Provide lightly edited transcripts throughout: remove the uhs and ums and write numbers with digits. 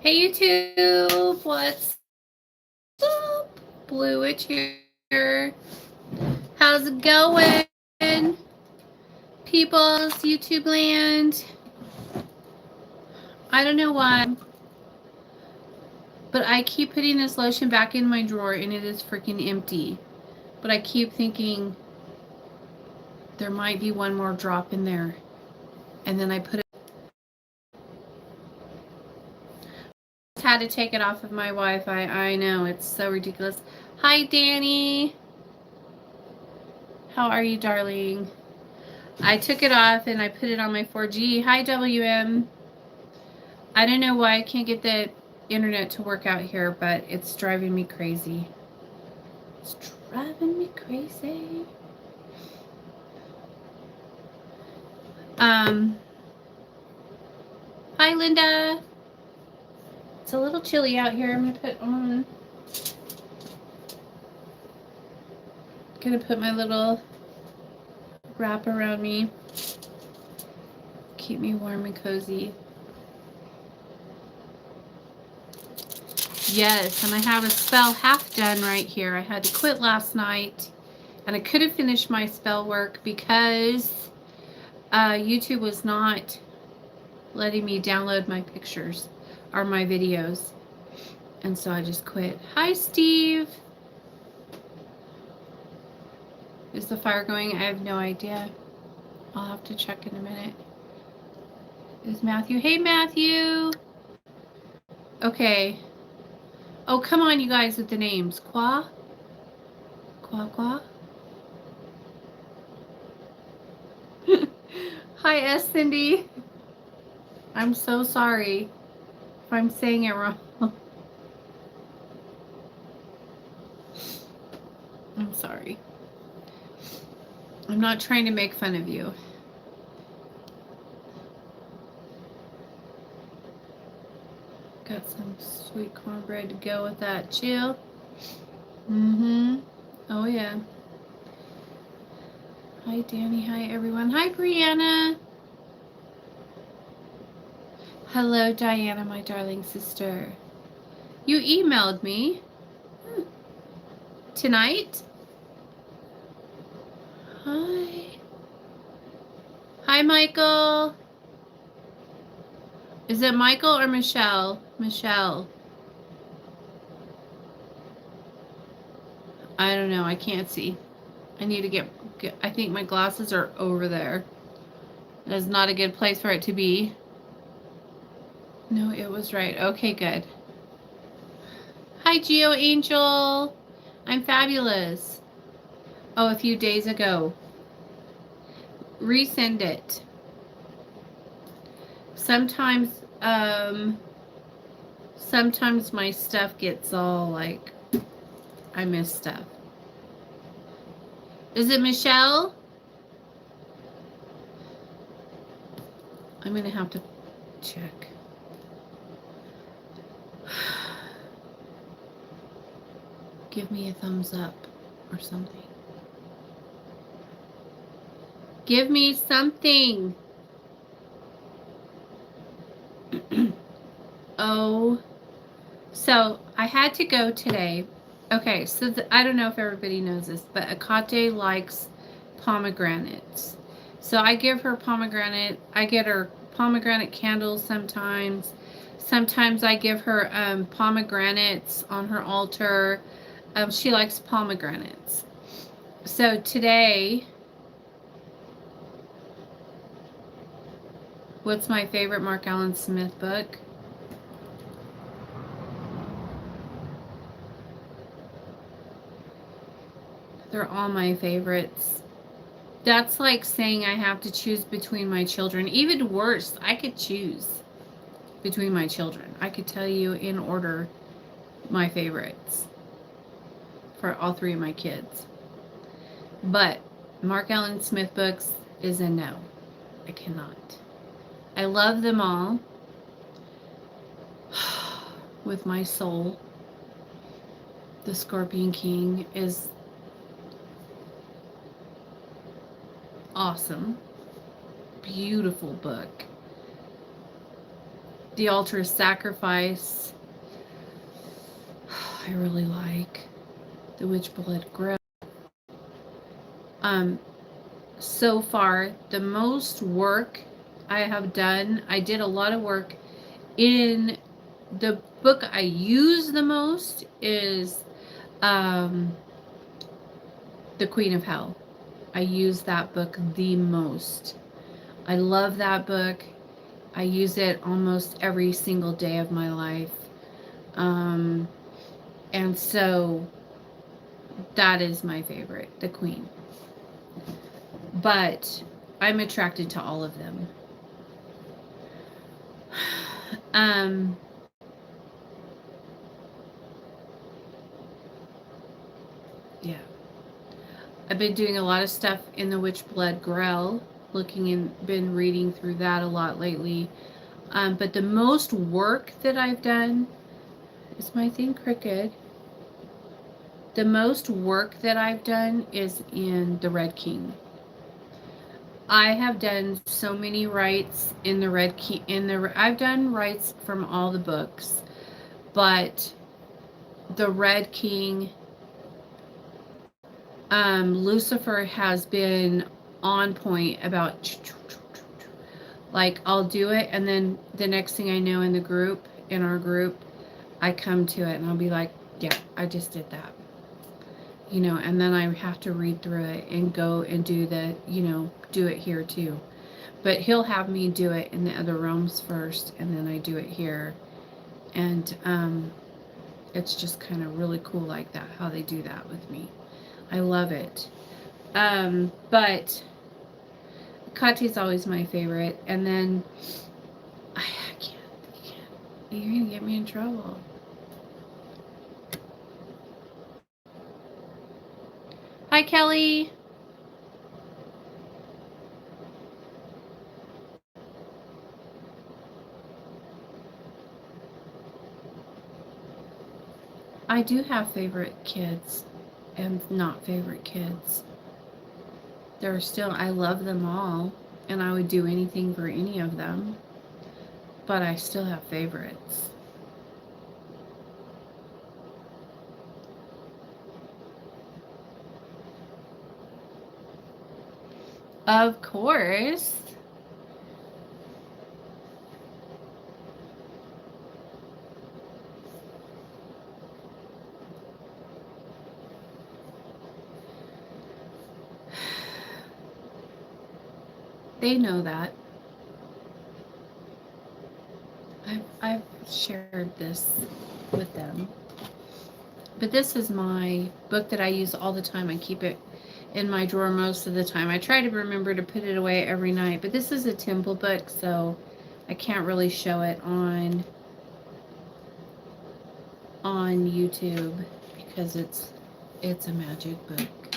Hey YouTube, what's up? Blue Witch here. How's it going? People's YouTube land. I don't know why, but I keep putting this lotion back in my drawer and it is freaking empty. But I keep thinking there might be one more drop in there. And then I put it. Had to take it off of my Wi-Fi. I know, it's so ridiculous. Hi Danny. How are you, darling? I took it off and I put it on my 4G. Hi WM. I don't know why I can't get the internet to work out here, but it's driving me crazy. It's driving me crazy. Hi Linda. It's a little chilly out here. I'm gonna put my little wrap around me. Keep me warm and cozy. Yes, and I have a spell half done right here. I had to quit last night and I couldn't finish my spell work because YouTube was not letting me download my pictures or my videos. And so I just quit. Hi, Steve. Is the fire going? I have no idea. I'll have to check in a minute. Is Matthew? Hey, Matthew. Okay. Oh, come on, you guys, with the names. Qua? Qua? Hi, S. Cindy. I'm so sorry if I'm saying it wrong. I'm sorry. I'm not trying to make fun of you. Got some sweet cornbread to go with that. Chill. Oh, yeah. Hi, Danny. Hi, everyone. Hi, Brianna. Hello, Diana, my darling sister. You emailed me tonight. Hi. Hi, Michael. Is it Michael or Michelle? Michelle. I don't know. I can't see. I need to get I think my glasses are over there. That's not a good place for it to be. No, it was right. Okay, good. Hi, Geo Angel. I'm fabulous. Oh, a few days ago. Resend it. Sometimes my stuff gets all like, I miss stuff. Is it Michelle? I'm gonna have to check. Give me a thumbs up or something. Give me something. Oh, so I had to go today. Okay, so I don't know if everybody knows this, but Akate likes pomegranates. So I give her pomegranate. I get her pomegranate candles sometimes. Sometimes I give her pomegranates on her altar. She likes pomegranates. So today, what's my favorite Mark Allen Smith book? They're all my favorites. That's like saying I have to choose between my children. Even worse, I could choose between my children. I could tell you in order my favorites for all three of my kids. But Mark Allen Smith books is a no. I cannot. I love them all with my soul. The Scorpion King is awesome. Beautiful book. The Altar of Sacrifice. I really like the Witchblood Grill. So far, the most work I have done, I did a lot of work in the book I use the most is The Queen of Hell. I use that book the most. I love that book. I use it almost every single day of my life. And so that is my favorite, The Queen. But I'm attracted to all of them. Yeah. I've been doing a lot of stuff in the Witchblood Grell, been reading through that a lot lately. But the most work that I've done, is my thing crooked? The most work that I've done is in the Red King. I have done so many rites in the Red King. I've done rites from all the books, but the Red King, Lucifer has been on point about, like, I'll do it, and then the next thing I know in our group, I come to it and I'll be like, yeah, I just did that. You know, and then I have to read through it and go and do do it here too. But he'll have me do it in the other realms first, and then I do it here. And it's just kind of really cool like that, how they do that with me. I love it. But Kati's always my favorite. And then I can't. You're going to get me in trouble. Hi, Kelly. I do have favorite kids and not favorite kids. They're still, I love them all, and I would do anything for any of them, but I still have favorites. Of course. They know that. I've shared this with them. But this is my book that I use all the time. I keep it in my drawer most of the time. I try to remember to put it away every night. But this is a temple book, so I can't really show it on YouTube because it's a magic book.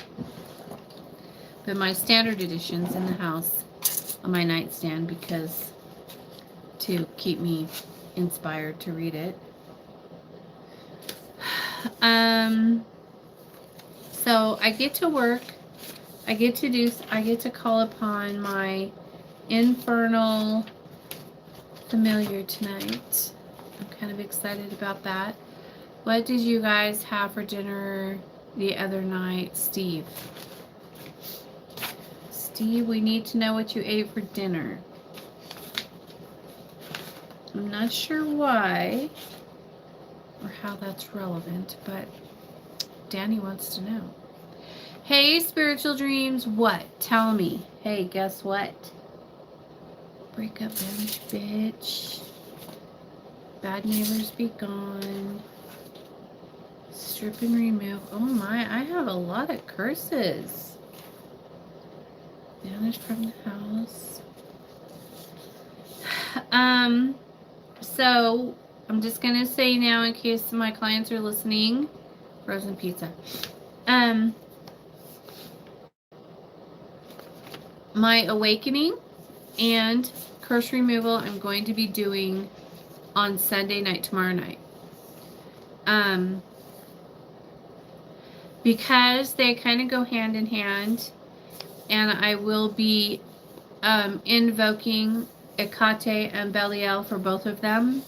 But my standard edition's in the house on my nightstand because to keep me inspired to read it. So I get to work. I get to call upon my infernal familiar tonight. I'm kind of excited about that. What did you guys have for dinner the other night, Steve? Steve, we need to know what you ate for dinner. I'm not sure why or how that's relevant, but Danny wants to know. Hey, spiritual dreams, what? Tell me. Hey, guess what? Break up, bitch. Bad neighbors be gone. Strip and remove. Oh my, I have a lot of curses. Vanish from the house. So I'm just gonna say now, in case my clients are listening, frozen pizza. My awakening and curse removal I'm going to be doing on Sunday night, tomorrow night. Because they kind of go hand in hand, and I will be invoking Hecate and Belial for both of them,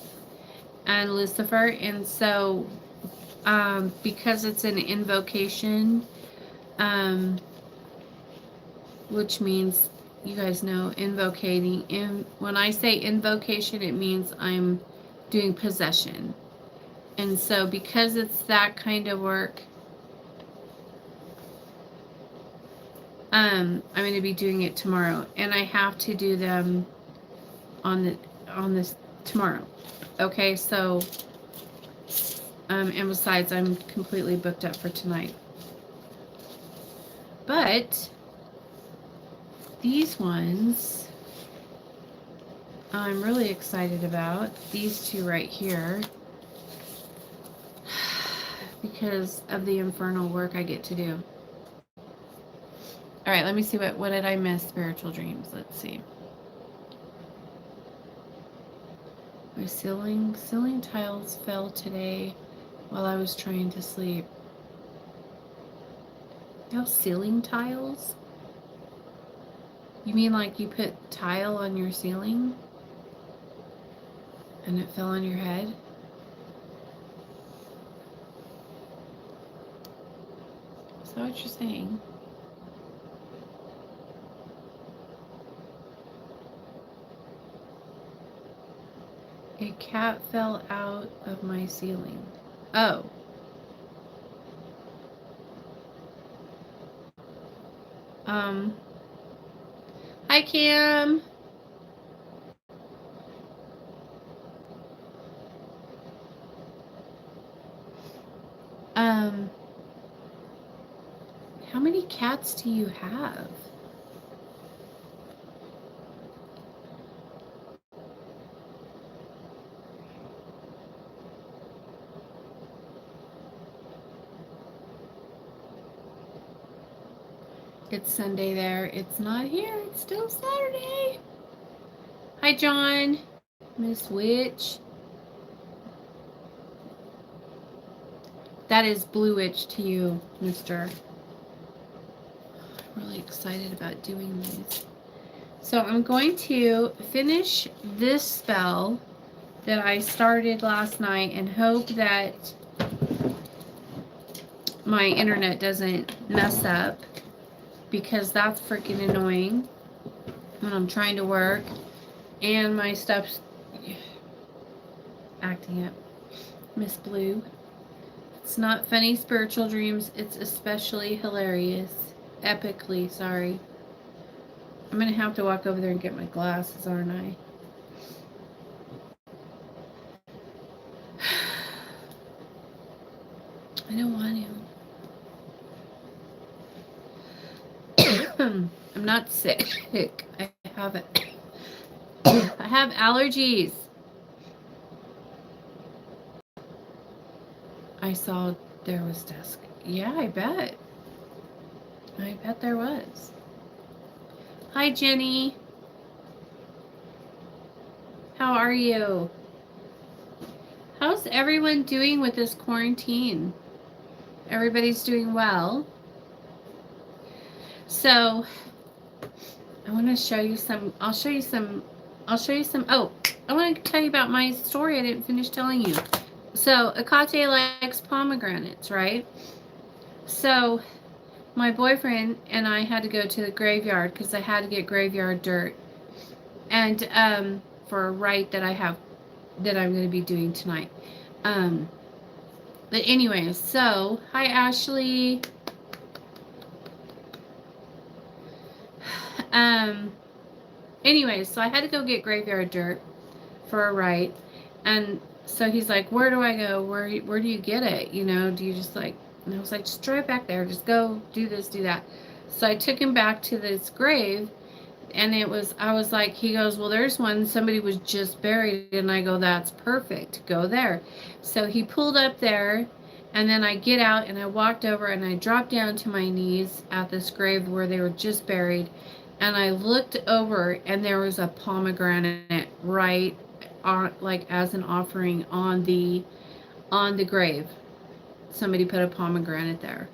and Lucifer. And so, because it's an invocation, which means, you guys know, invocating. When I say invocation, it means I'm doing possession. And so, because it's that kind of work, I'm going to be doing it tomorrow, and I have to do them on this tomorrow. Okay, so and besides, I'm completely booked up for tonight. But these ones I'm really excited about. These two right here, because of the infernal work I get to do. All right, let me see what did I miss? Spiritual dreams. Let's see. My ceiling tiles fell today while I was trying to sleep. You have ceiling tiles? You mean like you put tile on your ceiling and it fell on your head? Is that what you're saying? A cat fell out of my ceiling. Oh. Hi, Cam. How many cats do you have? It's Sunday there. It's not here. It's still Saturday. Hi, John. Miss Witch. That is Blue Witch to you, mister. I'm really excited about doing these. So I'm going to finish this spell that I started last night and hope that my internet doesn't mess up, because that's freaking annoying when I'm trying to work and my stuff's acting up. Miss Blue. It's not funny spiritual dreams. It's especially hilarious. Epically, sorry. I'm going to have to walk over there and get my glasses, aren't I? I don't want to. I'm not sick. I have it. I have allergies. I saw there was desk. Yeah, I bet. I bet there was. Hi, Jenny. How are you? How's everyone doing with this quarantine? Everybody's doing well. So, I want to show you some. I'll show you some. Oh, I want to tell you about my story I didn't finish telling you. So, Hecate likes pomegranates, right? So, my boyfriend and I had to go to the graveyard because I had to get graveyard dirt, and for a rite that I'm going to be doing tonight. But anyways, so hi Ashley. Anyways, so I had to go get graveyard dirt for a rite, and so he's like, "Where do I go? Where do you get it? You know, do you just like?" And I was like, "Just drive back there. Just go do this, do that." So I took him back to this grave, and I was like, he goes, "Well, there's one. Somebody was just buried," and I go, "That's perfect. Go there." So he pulled up there, and then I get out and I walked over and I dropped down to my knees at this grave where they were just buried. And I looked over and there was a pomegranate right on, like as an offering on the grave. Somebody put a pomegranate there.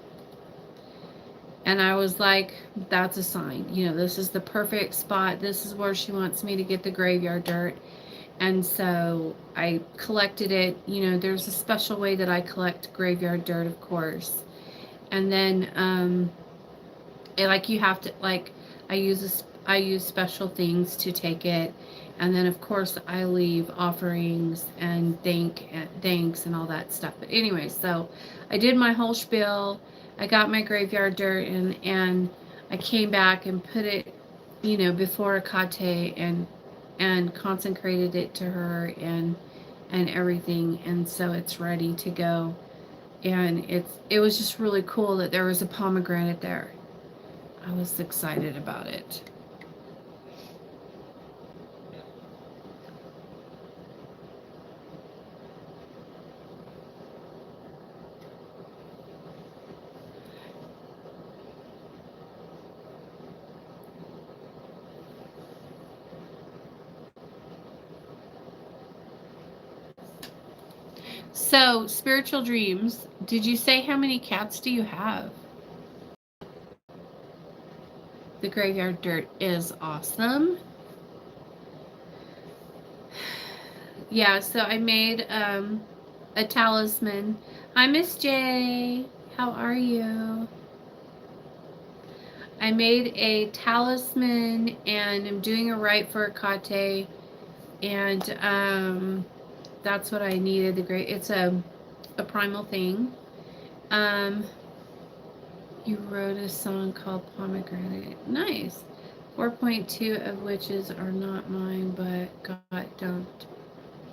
And I was like, that's a sign. You know, this is the perfect spot. This is where she wants me to get the graveyard dirt. And so I collected it. You know, there's a special way that I collect graveyard dirt, of course. And then, like you have to, like, I use special things to take it. And then, of course, I leave offerings and thanks and all that stuff. But anyway, so I did my whole spiel. I got my graveyard dirt, and I came back and put it, you know, before Akate, and consecrated it to her, and everything. And so it's ready to go. And it was just really cool that there was a pomegranate there. I was excited about it. So, spiritual dreams, did you say how many cats do you have? The graveyard dirt is awesome. Yeah, so I made a talisman. Hi, Miss J. How are you? I made a talisman, and I'm doing a rite for Akate, and that's what I needed. It's a primal thing. Um, you wrote a song called Pomegranate. Nice. 4.2 of witches are not mine, but got dumped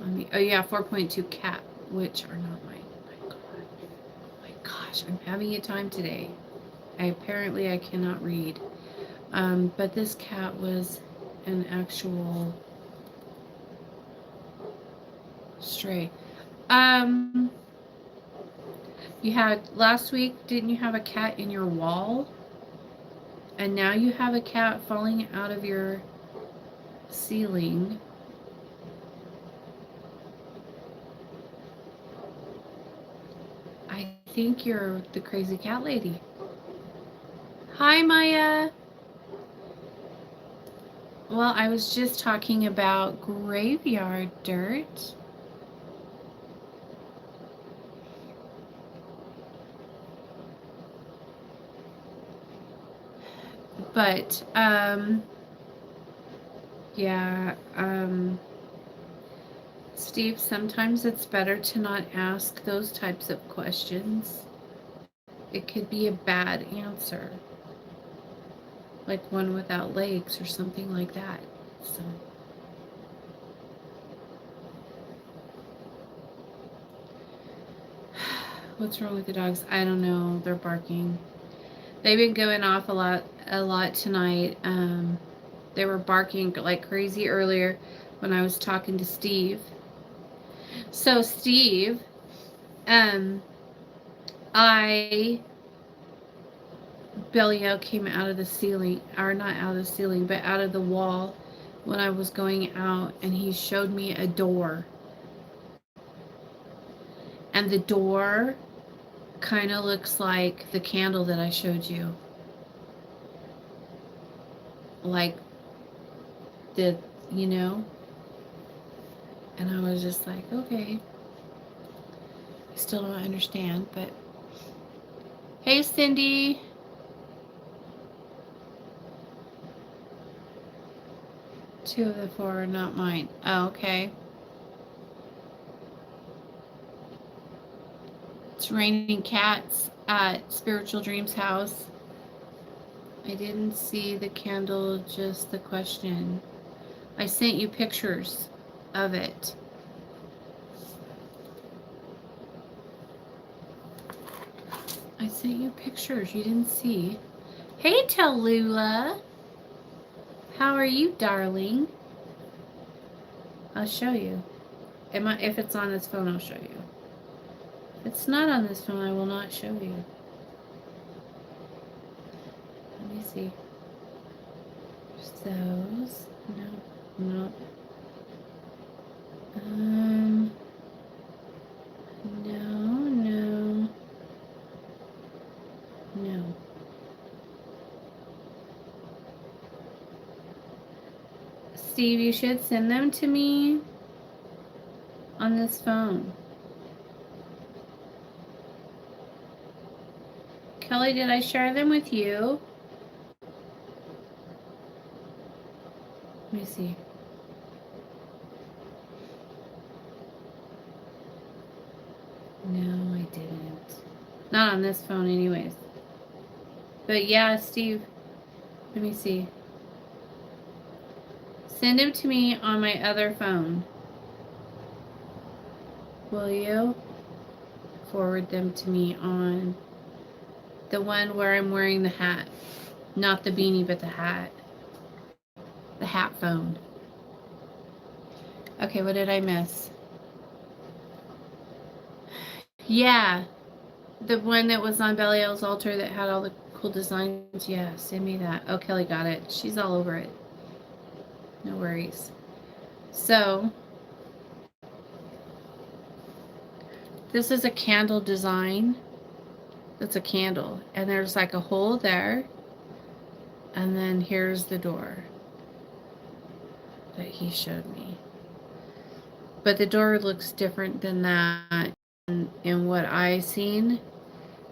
on me. Oh yeah, 4.2 cat, which are not mine. My God. Oh my gosh, I'm having a time today. I cannot read. But this cat was an actual stray. Um, you had last week, didn't you have a cat in your wall? And now you have a cat falling out of your ceiling. I think you're the crazy cat lady. Hi, Maya. Well, I was just talking about graveyard dirt. But, yeah, Steve, sometimes it's better to not ask those types of questions. It could be a bad answer, like one without legs or something like that. So, what's wrong with the dogs? I don't know. They're barking. They've been going off a lot tonight. They were barking like crazy earlier when I was talking to Steve. So Steve, um, Belial came out of the ceiling, or not out of the ceiling, but out of the wall when I was going out, and he showed me a door. And the door kind of looks like the candle that I showed you. Like the, you know? And I was just like, okay. I still don't understand, but hey, Cindy. 2 of the 4 are not mine. Oh, okay. It's raining cats at Spiritual Dreams house. I didn't see the candle, just the question. I sent you pictures of it. I sent you pictures you didn't see. Hey, Tallulah. How are you, darling? I'll show you. If it's on this phone, I'll show you. If it's not on this phone, I will not show you. Let me see. There's those. No. No. Steve, you should send them to me on this phone. Kelly, did I share them with you? Let me see. No, I didn't. Not on this phone anyways. But yeah, Steve, let me see. Send them to me on my other phone. Will you forward them to me on the one where I'm wearing the hat? Not the beanie, but the hat. The hat phone. Okay, what did I miss? Yeah, the one that was on Belial's altar that had all the cool designs. Yeah, send me that. Oh, Kelly got it. She's all over it. No worries. So, this is a candle design. That's a candle. And there's like a hole there. And then here's the door that he showed me. But the door looks different than that in what I seen.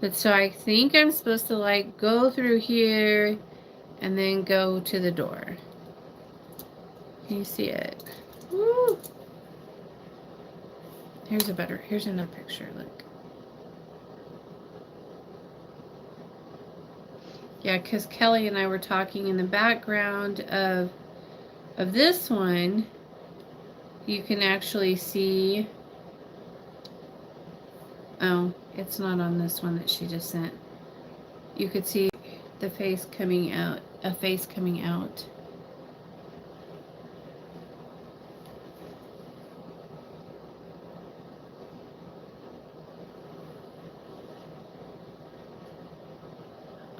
But so I think I'm supposed to like go through here and then go to the door. Can you see it? Woo! Here's another picture, look. Yeah, because Kelly and I were talking in the background of this one. You can actually see, oh, it's not on this one that she just sent. You could see the face coming out, a face coming out.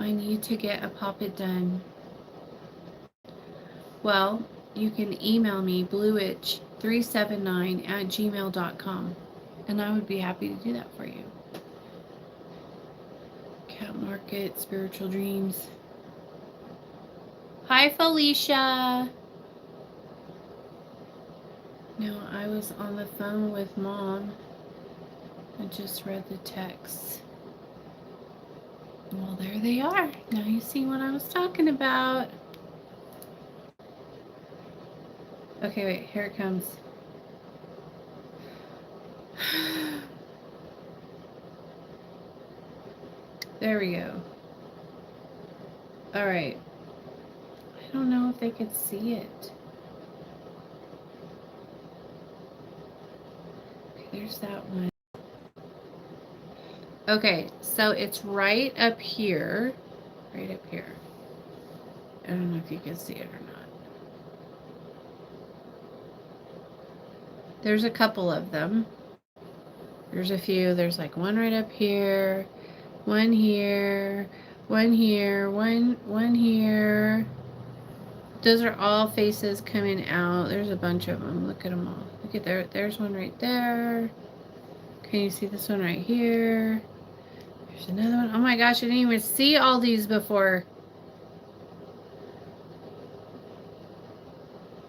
I need to get a Pop-It done. Well, you can email me, bluewitch379@gmail.com, and I would be happy to do that for you. Cat Market, Spiritual Dreams. Hi, Felicia. No, I was on the phone with Mom. I just read the text. Well, there they are. Now you see what I was talking about. Okay, wait, here it comes. There we go. All right. I don't know if they could see it. Okay, there's that one. Okay, so it's right up here. Right up here. I don't know if you can see it or not. There's a couple of them. There's a few. There's like one right up here, one here, one here, one here. Those are all faces coming out. There's a bunch of them. Look at them all. Look at there. There's one right there. Can you see this one right here? There's another one. Oh my gosh, I didn't even see all these before.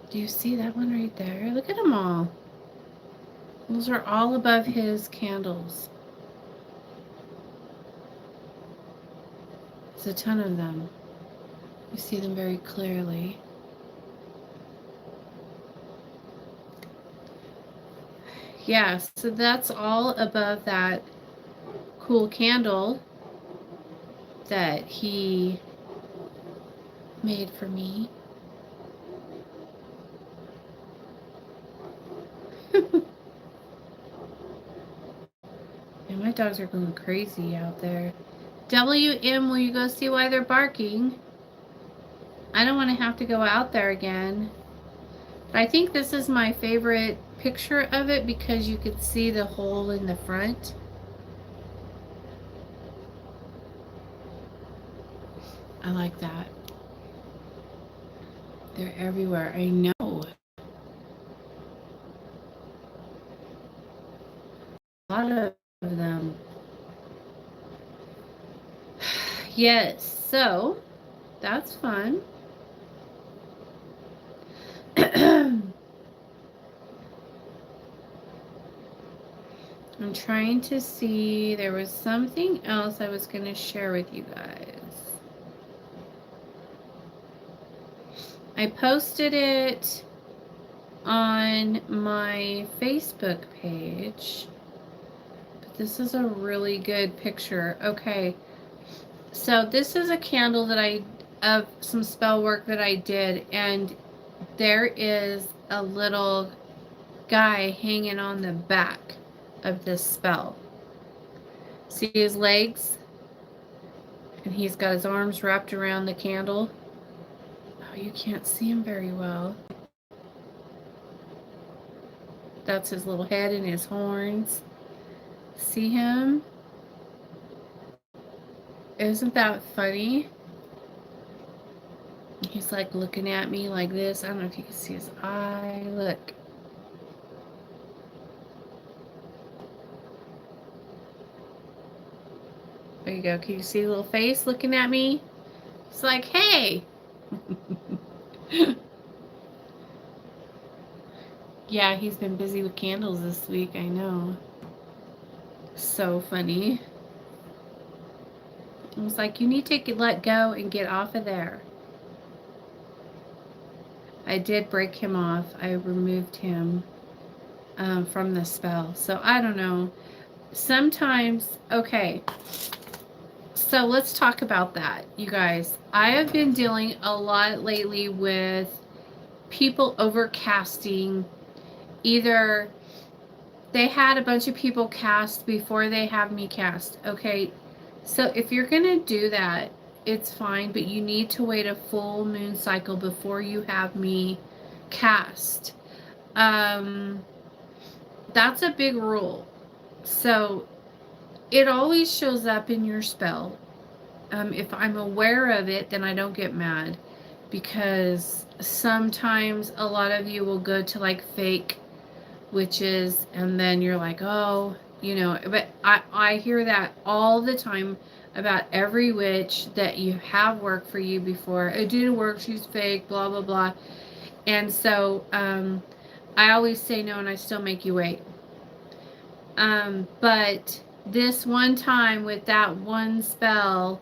Do you see that one right there? Look at them all. Those are all above his candles. There's a ton of them. You see them very clearly. Yeah, so that's all above that cool candle that he made for me. And my dogs are going crazy out there. WM, will you go see why they're barking? I don't want to have to go out there again. But I think this is my favorite picture of it because you could see the hole in the front. I like that. They're everywhere. I know. A lot of them. Yes, so that's fun. I'm trying to see. There was something else I was going to share with you guys. I posted it on my Facebook page. But this is a really good picture. Okay. So this is a candle that of some spell work that I did, and there is a little guy hanging on the back of this spell. See his legs? And he's got his arms wrapped around the candle. Oh, you can't see him very well. That's his little head and his horns. See him? Isn't that funny? He's like looking at me like this. I don't know if you can see his eye. Look. There you go. Can you see the little face looking at me? It's like, hey. Yeah, he's been busy with candles this week. I know. So funny. I was like, you need to let go and get off of there. I did break him off. I removed him from the spell. So I don't know. Sometimes, okay. So let's talk about that, you guys. I have been dealing a lot lately with people overcasting. Either they had a bunch of people cast before they have me cast. Okay, so if you're going to do that, it's fine, but you need to wait a full moon cycle before you have me cast. That's a big rule. So it always shows up in your spell. If I'm aware of it, then I don't get mad, because sometimes a lot of you will go to like fake witches, and then you're like, oh, you know, but I hear that all the time about every witch that you have worked for you before. It didn't work, she's fake, blah blah blah. And so I always say no, and I still make you wait. But this one time with that one spell,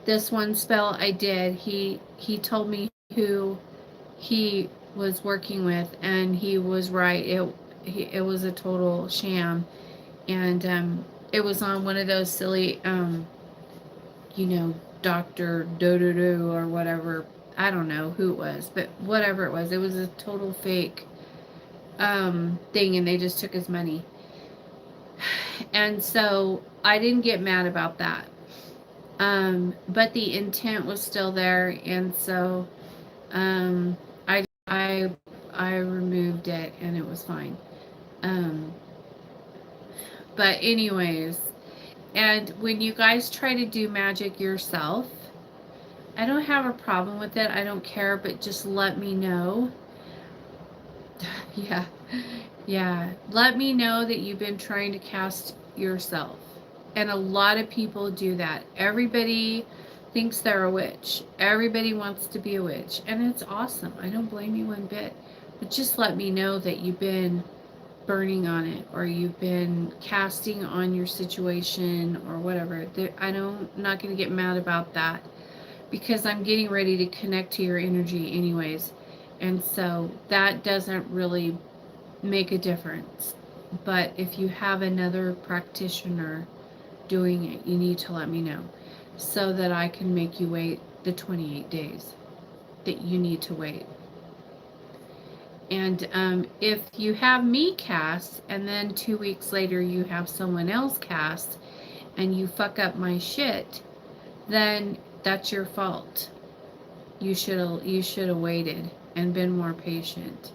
I did, he told me who he was working with, and he was right. It was a total sham, and it was on one of those silly you know, Dr. Do or whatever. I don't know who it was, but whatever it was a total fake thing, and they just took his money. And so I didn't get mad about that. But the intent was still there, and so I removed it, and it was fine. But anyways, and when you guys try to do magic yourself, I don't have a problem with it. I don't care, but just let me know. Yeah. Let me know that you've been trying to cast yourself. And a lot of people do that. Everybody thinks they're a witch. Everybody wants to be a witch. And it's awesome. I don't blame you one bit. But just let me know that you've been burning on it, or you've been casting on your situation, or whatever. I'm not going to get mad about that, because I'm getting ready to connect to your energy anyways. And so that doesn't really make a difference. But if you have another practitioner doing it, you need to let me know, so that I can make you wait the 28 days that you need to wait. And if you have me cast, and then 2 weeks later you have someone else cast, and you fuck up my shit, then that's your fault. You should have waited and been more patient.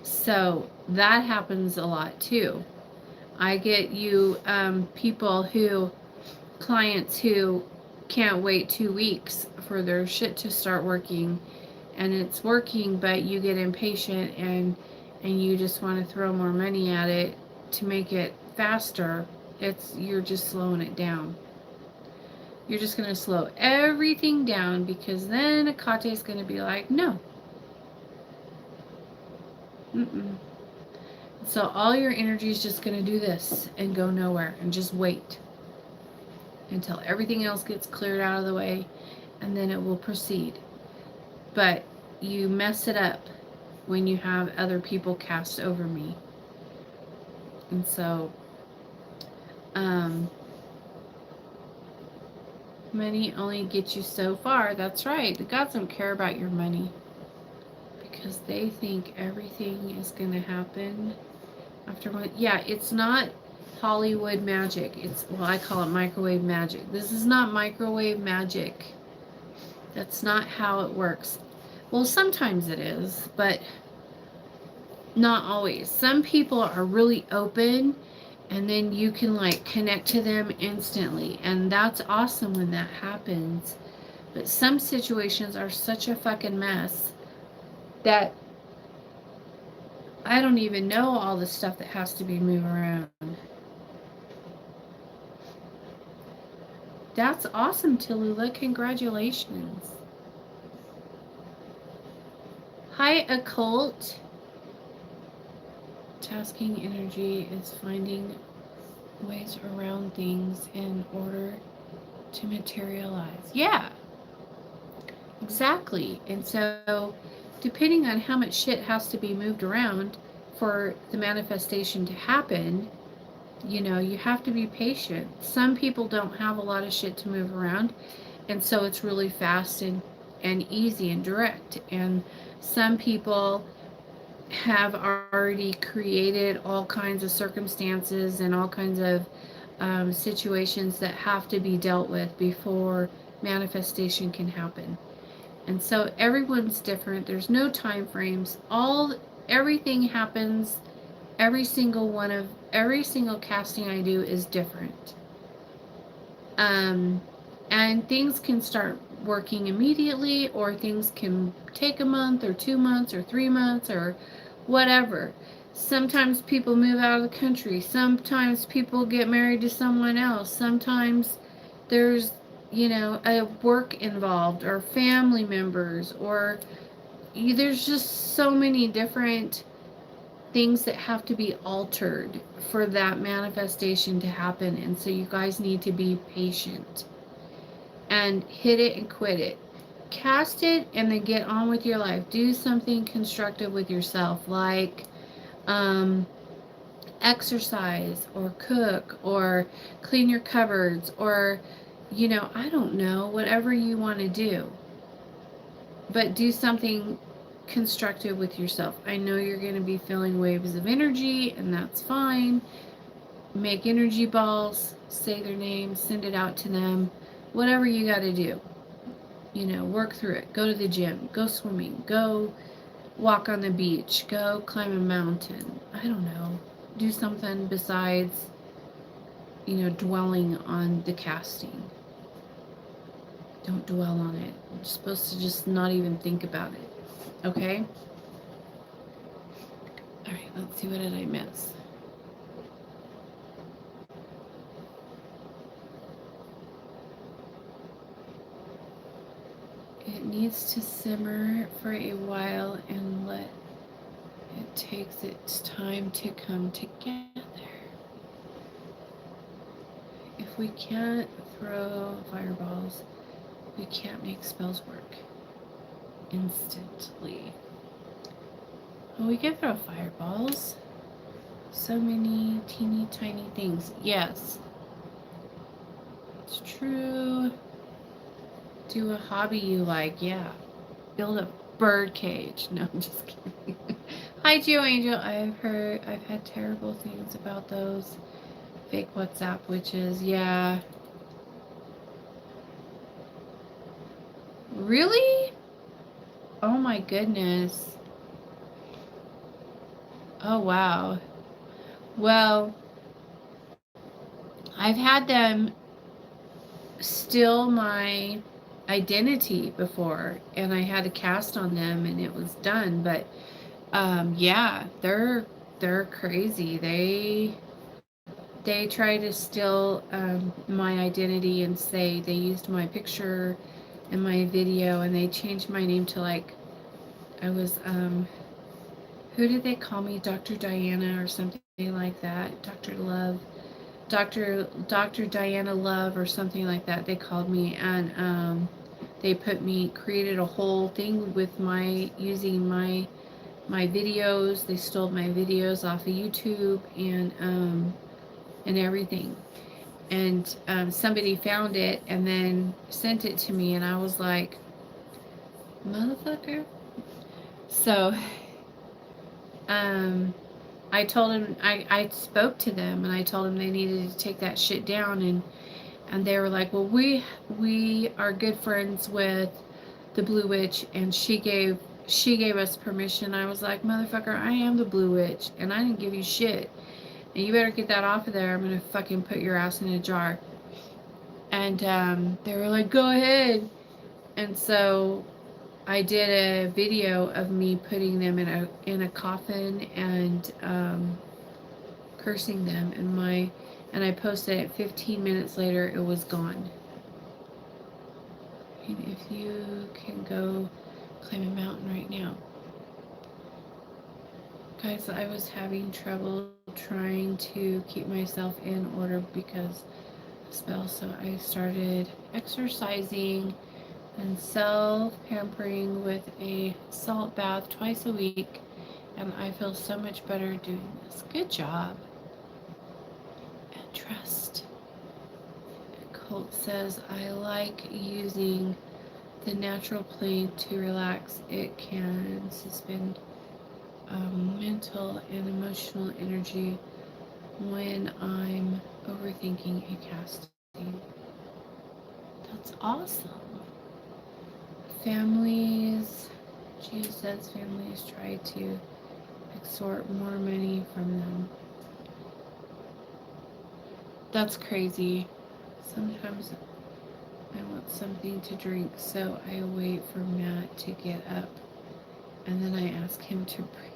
So that happens a lot too. I get you clients who can't wait 2 weeks for their shit to start working, and it's working, but you get impatient and you just want to throw more money at it to make it faster. You're just slowing it down. You're just going to slow everything down, because then Akate is going to be like, no. So all your energy is just going to do this and go nowhere and just wait until everything else gets cleared out of the way, and then it will proceed. But you mess it up when you have other people cast over me. And so money only gets you so far. That's right. The gods don't care about your money because they think everything is going to happen after one. Yeah, it's not Hollywood magic. It's, well, I call it microwave magic. This is not microwave magic. That's not how it works. Well, sometimes it is, but not always. Some people are really open, and then you can like connect to them instantly, and that's awesome when that happens. But some situations are such a fucking mess that I don't even know all the stuff that has to be moved around. That's awesome, Tallulah. Congratulations. Hi, Occult. Tasking energy is finding ways around things in order to materialize. Yeah, exactly. And so, depending on how much shit has to be moved around for the manifestation to happen, you know, you have to be patient. Some people don't have a lot of shit to move around, and so it's really fast and easy and direct. And some people have already created all kinds of circumstances and all kinds of situations that have to be dealt with before manifestation can happen. And so everyone's different. There's no time frames. Everything happens. Every single casting I do is different. And things can start working immediately, or things can take a month or 2 months or 3 months or whatever. Sometimes people move out of the country. Sometimes people get married to someone else. Sometimes there's, you know, a work involved, or family members, or there's just so many different things that have to be altered for that manifestation to happen. And so you guys need to be patient and hit it and quit it. Cast it and then get on with your life. Do something constructive with yourself, like exercise or cook or clean your cupboards, or, you know, I don't know, whatever you want to do. But do something constructive with yourself. I know you're going to be feeling waves of energy, and that's fine. Make energy balls, say their name, send it out to them, whatever you got to do. You know, work through it. Go to the gym, go swimming, go walk on the beach, go climb a mountain. I don't know. Do something besides, you know, dwelling on the casting. Don't dwell on it. You're supposed to just not even think about it. Okay? Alright, let's see, what did I miss? It needs to simmer for a while and let it takes its time to come together. If we can't throw fireballs, we can't make spells work instantly. Well, we can throw fireballs. So many teeny tiny things. Yes. It's true. Do a hobby you like. Yeah. Build a bird cage. No, I'm just kidding. Hi, Geo Angel. I've had terrible things about those fake WhatsApp witches. Yeah. Really? Oh my goodness. Oh wow. Well, I've had them steal my identity before, and I had a cast on them and it was done. But yeah, they're crazy. They try to steal my identity and say they used my picture and my video, and they changed my name to, like, I was who did they call me? Dr. Diana or something like that. Dr. Love. Dr. Diana Love or something like that. They called me, and they created a whole thing with using my videos. They stole my videos off of YouTube and everything. And somebody found it and then sent it to me, and I was like, motherfucker. So I told him, I spoke to them and I told them they needed to take that shit down, and they were like, well, we are good friends with the Blue Witch, and she gave us permission. I was like, motherfucker, I am the Blue Witch and I didn't give you shit, and you better get that off of there. I'm gonna fucking put your ass in a jar. And they were like, go ahead. And so I did a video of me putting them in a coffin and cursing them, and I posted it. 15 minutes later, it was gone. And if you can go climb a mountain right now. Guys, I was having trouble trying to keep myself in order because of the spell, so I started exercising and self-pampering with a salt bath twice a week, and I feel so much better doing this. Good job. And trust. Colt says, I like using the natural plane to relax. It can suspend mental and emotional energy when I'm overthinking a casting. That's awesome. Families, she says families try to extort more money from them. That's crazy. Sometimes I want something to drink, so I wait for Matt to get up, and then I ask him to bring.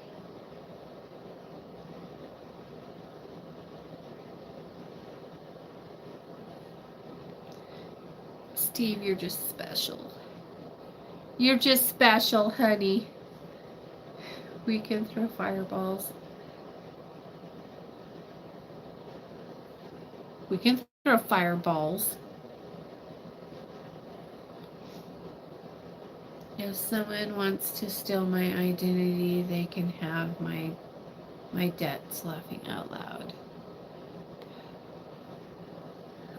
Steve, you're just special. You're just special, honey. We can throw fireballs. We can throw fireballs. If someone wants to steal my identity, they can have my debts. Laughing out loud.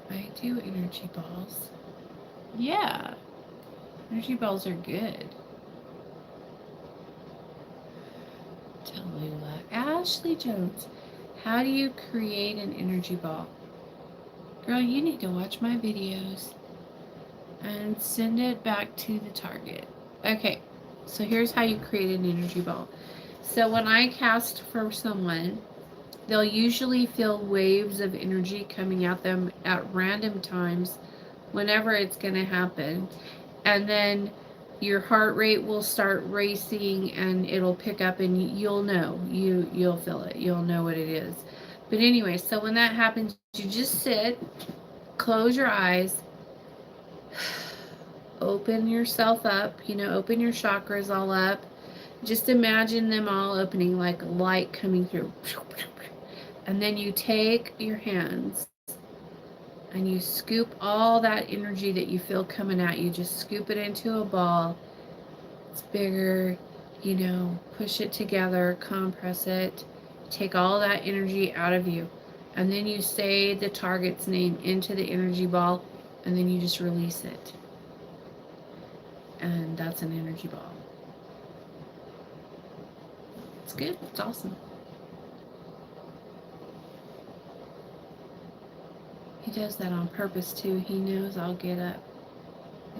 I do energy balls. Yeah. Energy balls are good. Tallulah. Ashley Jones. How do you create an energy ball? Girl, you need to watch my videos and send it back to the target. Okay, so here's how you create an energy ball. So when I cast for someone, they'll usually feel waves of energy coming at them at random times whenever it's going to happen. And then your heart rate will start racing and it'll pick up, and you'll know. You'll feel it. You'll know what it is. But anyway, so when that happens, you just sit, close your eyes, open yourself up, open your chakras all up. Just imagine them all opening like light coming through. And then you take your hands and you scoop all that energy that you feel coming at you. Just scoop it into a ball. It's bigger, push it together, compress it, take all that energy out of you. And then you say the target's name into the energy ball, and then you just release it. And that's an energy ball. It's good. It's awesome. He does that on purpose too. He knows I'll get up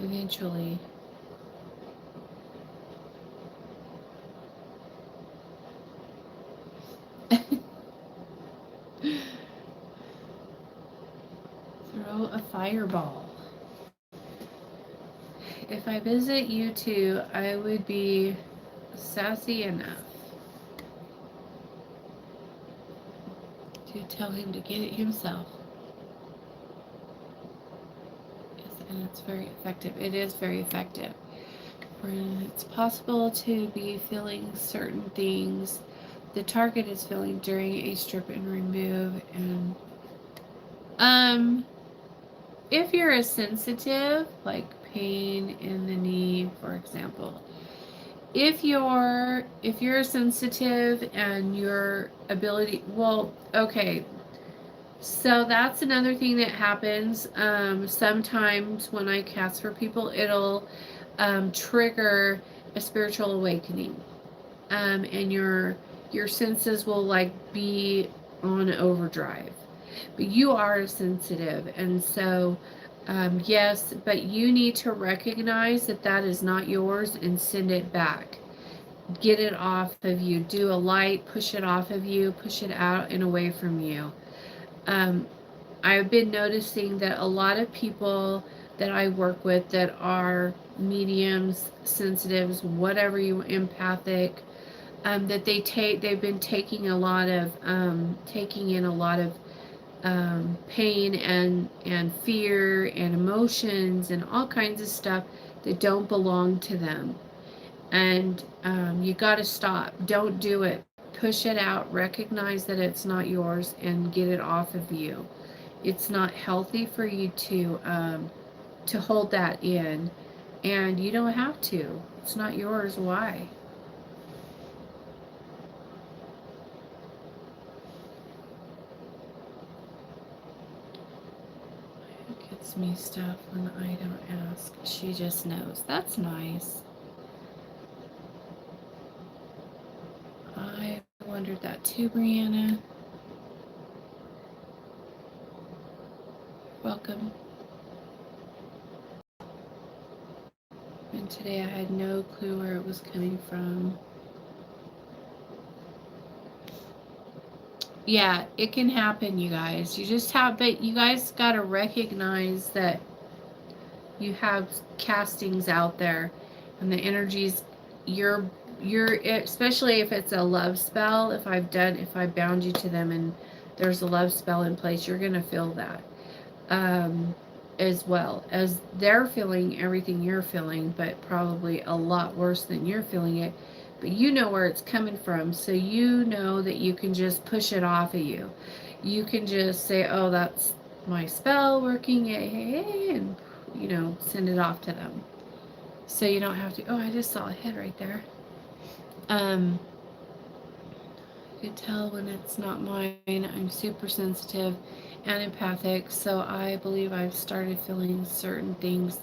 eventually. Throw a fireball. If I visit you two, I would be sassy enough to tell him to get it himself. Yes, and it's very effective. It is very effective. It's possible to be feeling certain things the target is feeling during a strip and remove. And if you're a sensitive, like pain in the knee, for example, if you're sensitive and your ability, well, okay, so that's another thing that happens. Sometimes when I cast for people, it'll trigger a spiritual awakening, and your senses will like be on overdrive. But you are sensitive, and so yes, but you need to recognize that that is not yours and send it back. Get it off of you. Do a light, push it off of you, push it out and away from you. Um, I've been noticing that a lot of people that I work with that are mediums, sensitives, whatever you empathic, that they've been taking a lot of taking in a lot of pain and fear and emotions and all kinds of stuff that don't belong to them. And you got to stop. Don't do it. Push it out. Recognize that it's not yours and get it off of you. It's not healthy for you to hold that in, and you don't have to. It's not yours. Why? It gets me stuff when I don't ask. She just knows. That's nice. I wondered that too, Brianna. Welcome. And today I had no clue where it was coming from. Yeah, it can happen, you guys. But you guys got to recognize that you have castings out there, and the energies, you're especially if it's a love spell. If I bound you to them and there's a love spell in place, you're gonna feel that. As well as they're feeling everything you're feeling, but probably a lot worse than you're feeling it. But you know where it's coming from, so you know that you can just push it off of you. You can just say, oh, that's my spell working, yay, and send it off to them. So you don't have to, oh, I just saw a head right there. You can tell when it's not mine. I'm super sensitive and empathic, so I believe I've started feeling certain things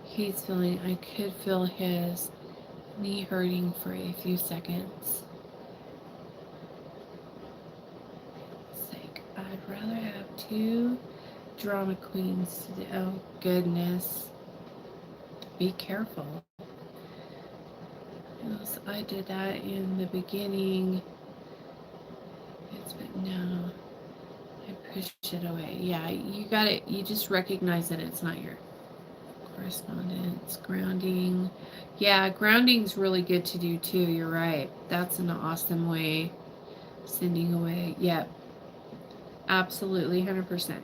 he's feeling. I could feel his knee hurting for a few seconds. It's like, I'd rather have two drama queens today. Oh, goodness. Be careful. Yes, I did that in the beginning. But no, I pushed it away. Yeah, you got it. You just recognize that it's not your correspondence. Grounding. Yeah, grounding's really good to do too. You're right. That's an awesome way. Sending away. Yep. Absolutely, 100%.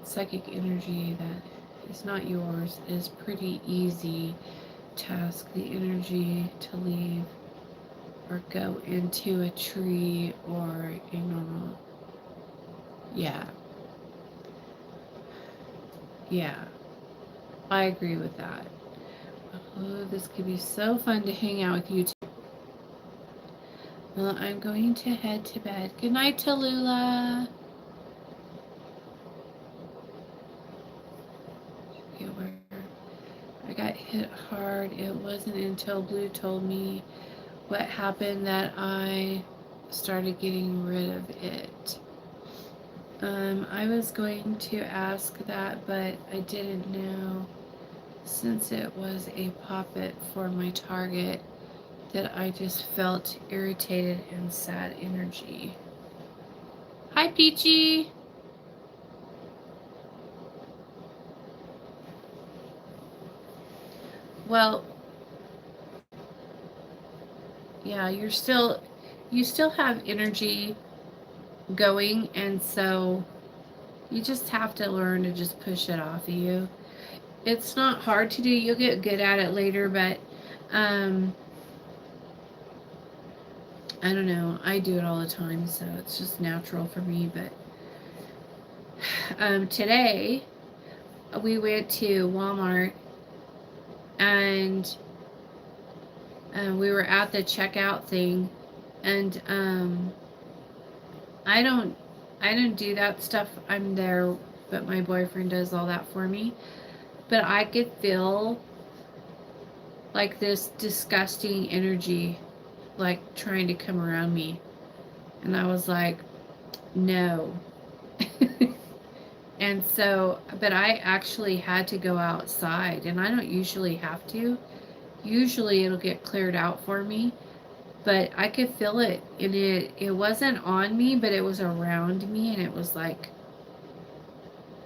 Psychic energy that is not yours is pretty easy to ask the energy to leave or go into a tree or a normal. Yeah. Yeah. I agree with that. Oh, this could be so fun to hang out with you too. Well, I'm going to head to bed. Good night, Tallulah. I got hit hard. It wasn't until Blue told me what happened that I started getting rid of it. I was going to ask that, but I didn't know, since it was a poppet for my target, that I just felt irritated and sad energy. Hi, Peachy. Well, yeah, you still have energy going, and so you just have to learn to just push it off of you. It's not hard to do. You'll get good at it later, but I don't know. I do it all the time, so it's just natural for me. But today we went to Walmart and we were at the checkout thing, and I don't do that stuff. I'm there, but my boyfriend does all that for me. But I could feel like this disgusting energy like trying to come around me, and I was like, no. And so, but I actually had to go outside, and I don't usually have to. Usually it'll get cleared out for me, but I could feel it, and it wasn't on me, but it was around me, and it was like,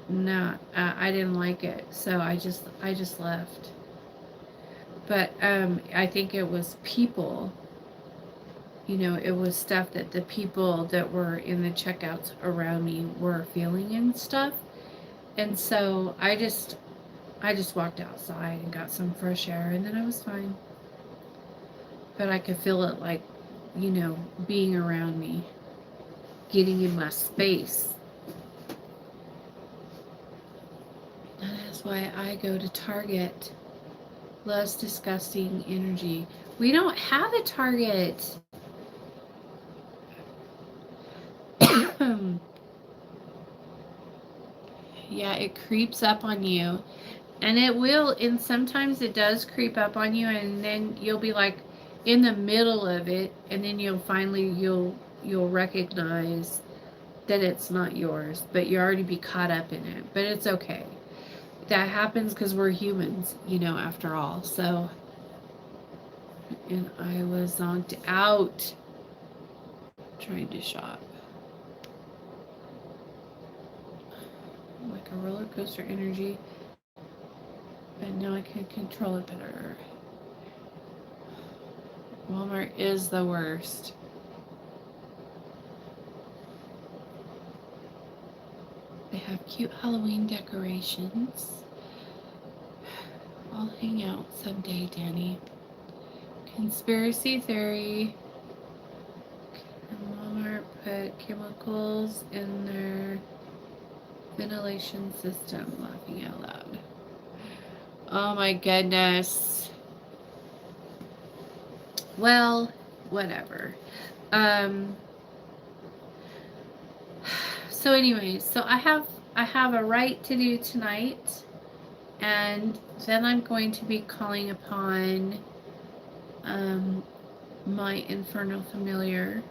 no, I didn't like it, so I just left. But I think it was people, it was stuff that the people that were in the checkouts around me were feeling and stuff. And so I just walked outside and got some fresh air, and then I was fine. But I could feel it, like, being around me, getting in my space. And that's why I go to Target. Less disgusting energy. We don't have a Target. Yeah, it creeps up on you. And it will, and sometimes it does creep up on you, and then you'll be like in the middle of it, and then you'll recognize that it's not yours, but you already be caught up in it. But it's okay. That happens because we're humans, after all. So, and I was zonked out trying to shop. Like a roller coaster energy. But now I can control it better. Walmart is the worst. They have cute Halloween decorations. I'll hang out someday, Danny. Conspiracy theory. Walmart put chemicals in their ventilation system. Laughing out loud. Oh my goodness. Well, whatever. So anyways, so I have a right to do tonight, and then I'm going to be calling upon my Infernal Familiar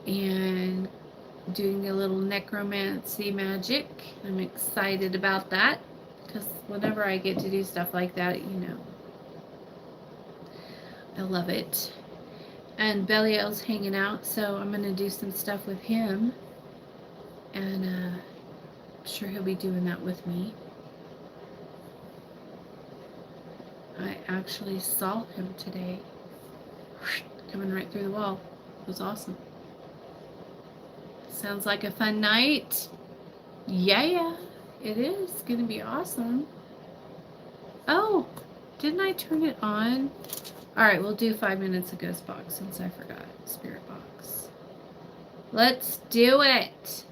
and doing a little necromancy magic. I'm excited about that because whenever I get to do stuff like that, I love it. And Belial's hanging out, so I'm going to do some stuff with him. And I'm sure he'll be doing that with me. I actually saw him today. Coming right through the wall. It was awesome. Sounds like a fun night. Yeah, it is going to be awesome. Oh, didn't I turn it on? Alright, we'll do 5 minutes of Ghost Box since I forgot. Spirit Box. Let's do it!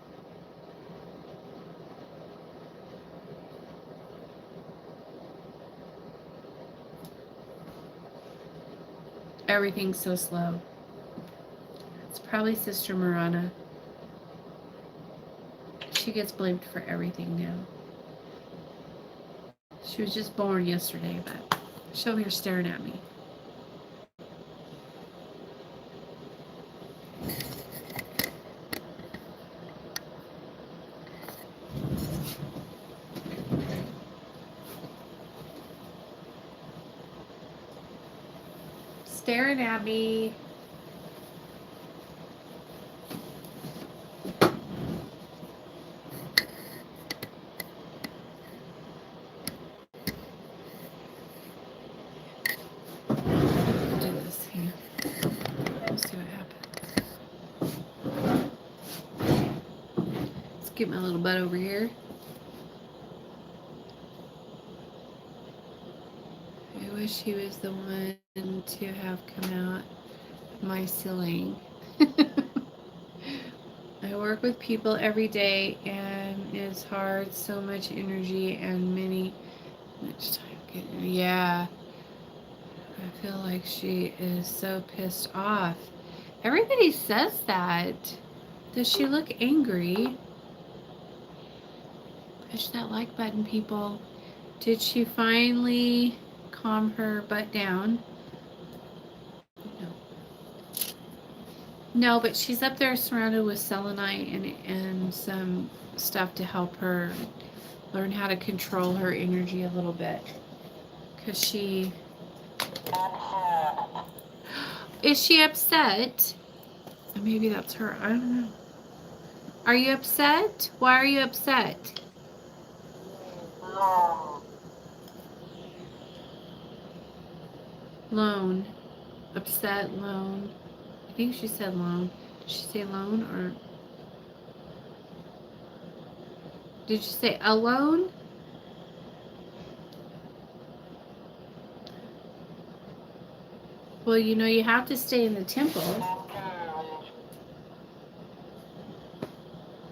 Everything's so slow. It's probably Sister Marana. She gets blamed for everything now. She was just born yesterday, but she's over here staring at me. Staring at me. Do this here. Let's see what happens. Let's get my little butt over here. I wish he was the one to have come out. my ceiling. I work with people every day and it's hard, so much energy and much time getting, yeah. I feel like she is so pissed off. Everybody says that. Does she look angry? Push that like button, people. Did she finally calm her butt down? No. No, but she's up there surrounded with selenite and some stuff to help her learn how to control her energy a little bit. Because she... Is she upset? Maybe that's her. I don't know. Are you upset? Why are you upset? Lone. Upset, lone. I think she said lone. Did she say lone or... Did you say alone? Well, you know, you have to stay in the temple.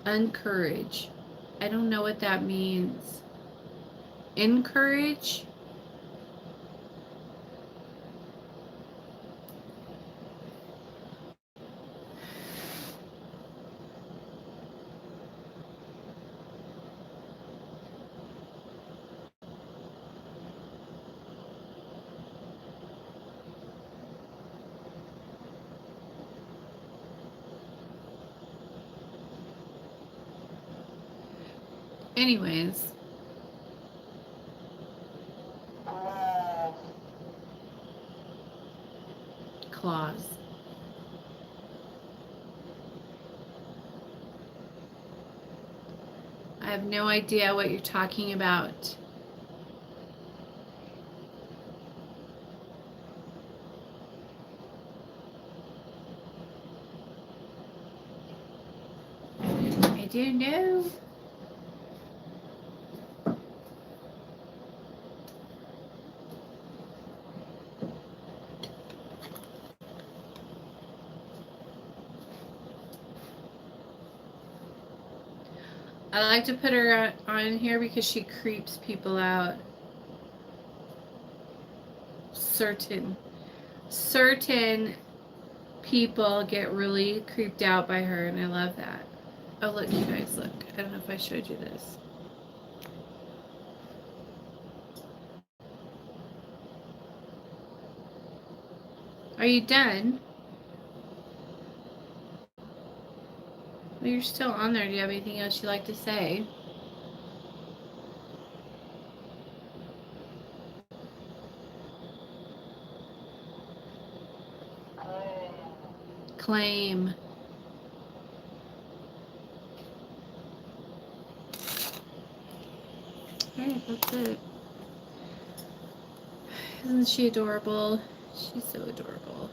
Encourage. I don't know what that means. Encourage? Anyways. Claws. I have no idea what you're talking about. I do know. I like to put her on here because she creeps people out. Certain people get really creeped out by her, and I love that. Oh, look, you guys, look. I don't know if I showed you this. Are you done? Well, you're still on there. Do you have anything else you'd like to say? Claim. Alright, that's it. Isn't she adorable? She's so adorable.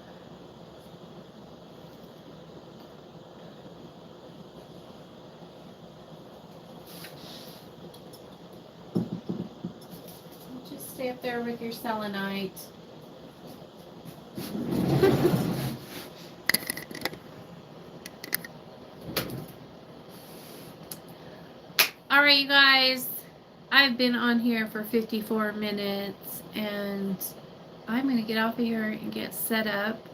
Just stay up there with your selenite. Alright, you guys. I've been on here for 54 minutes and I'm going to get off of here and get set up.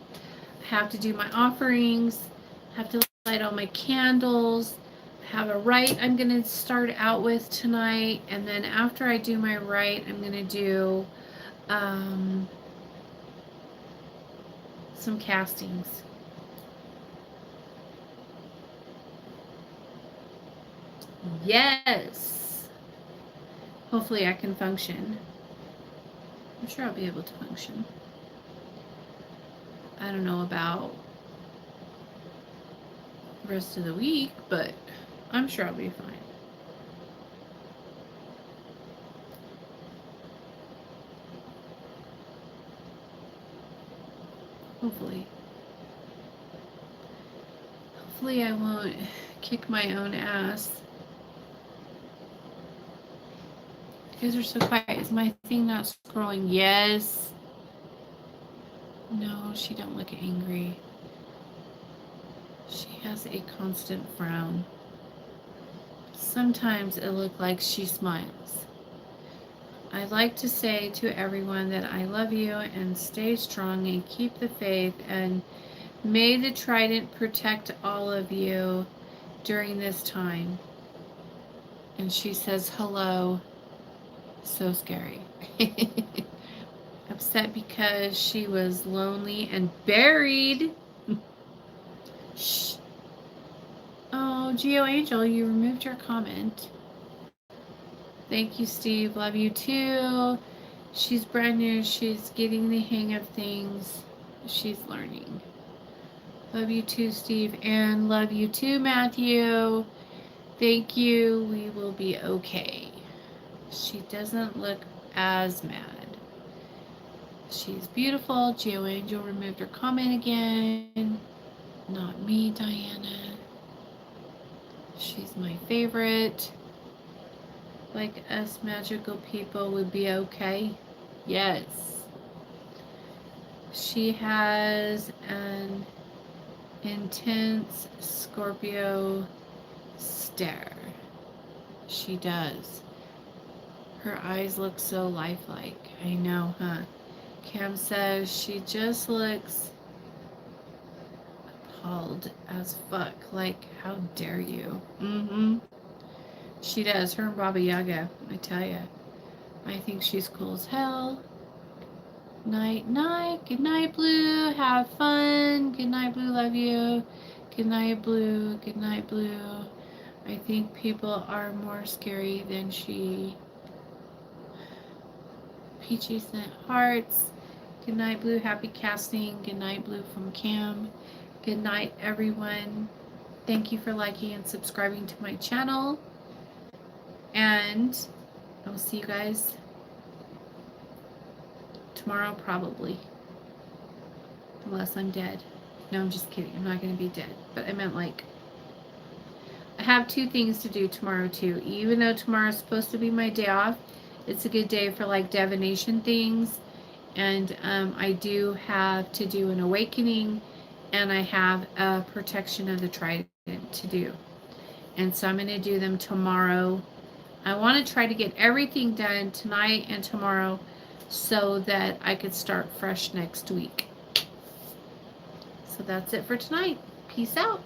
I have to do my offerings. I have to light all my candles. I have a rite I'm going to start out with tonight. And then after I do my rite, I'm going to do some castings. Yes. Hopefully I can function. I'm sure I'll be able to function. I don't know about the rest of the week, but I'm sure I'll be fine. Hopefully. Hopefully I won't kick my own ass. You guys are so quiet. Is my thing not scrolling? Yes. No, she don't look angry. She has a constant frown. Sometimes it looks like she smiles. I'd like to say to everyone that I love you and stay strong and keep the faith, and may the Trident protect all of you during this time. And she says hello. So scary. Upset because she was lonely and buried. Shh. Oh, Geo Angel, you removed your comment. Thank you, Steve. Love you too. She's brand new. She's getting the hang of things. She's learning. Love you too, Steve. And love you too, Matthew. Thank you. We will be okay. She doesn't look as mad. She's beautiful. Geo Angel removed her comment again. Not me, Diana. She's my favorite. Like us magical people would be okay. Yes. She has an intense Scorpio stare. She does. Her eyes look so lifelike. I know, huh? Cam says she just looks appalled as fuck. Like, how dare you? She does. Her and Baba Yaga, I tell ya. I think she's cool as hell. Night, night. Good night, Blue. Have fun. Good night, Blue. Love you. Good night, Blue. Good night, Blue. I think people are more scary than she. Peachy sent hearts. Good night, Blue. Happy casting. Good night, Blue from Cam. Good night, everyone. Thank you for liking and subscribing to my channel. And I will see you guys tomorrow, probably. Unless I'm dead. No, I'm just kidding. I'm not going to be dead. But I meant, like, I have 2 things to do tomorrow, too. Even though tomorrow's supposed to be my day off, it's a good day for, like, divination things. And I do have to do an awakening, and I have a protection of the Trident to do. And so I'm going to do them tomorrow. I want to try to get everything done tonight and tomorrow so that I could start fresh next week. So that's it for tonight. Peace out.